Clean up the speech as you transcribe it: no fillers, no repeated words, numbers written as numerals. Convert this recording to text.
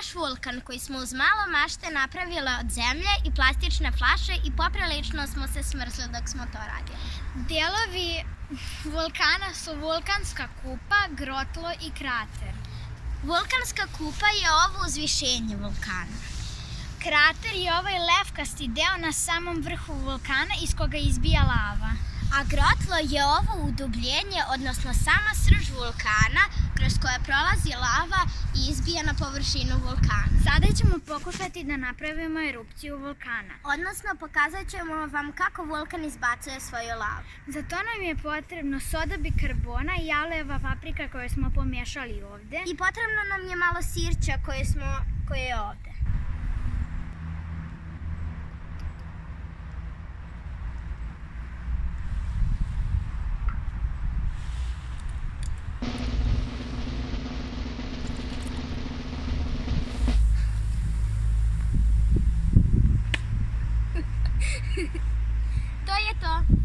naš vulkan koji smo uz malo mašte napravile od zemlje i plastične flaše i poprilično smo se smrzli dok smo to radili. Delovi vulkana su vulkanska kupa, grotlo i krater. Vulkanska kupa je ovo uzvišenje vulkana. Krater je ovaj levkasti deo na samom vrhu vulkana iz koga izbija lava. A grotlo je ovo udubljenje, odnosno sama srž vulkana kroz koje prolazi lava i izbija na površinu vulkana. Sada ćemo pokušati da napravimo erupciju vulkana. Odnosno pokazat ćemo vam kako vulkan izbacuje svoju lavu. Za to nam je potrebno soda bikarbona i jaleva paprika koju smo pomiješali ovde. I potrebno nam je malo sirća koje je ovde. To je to.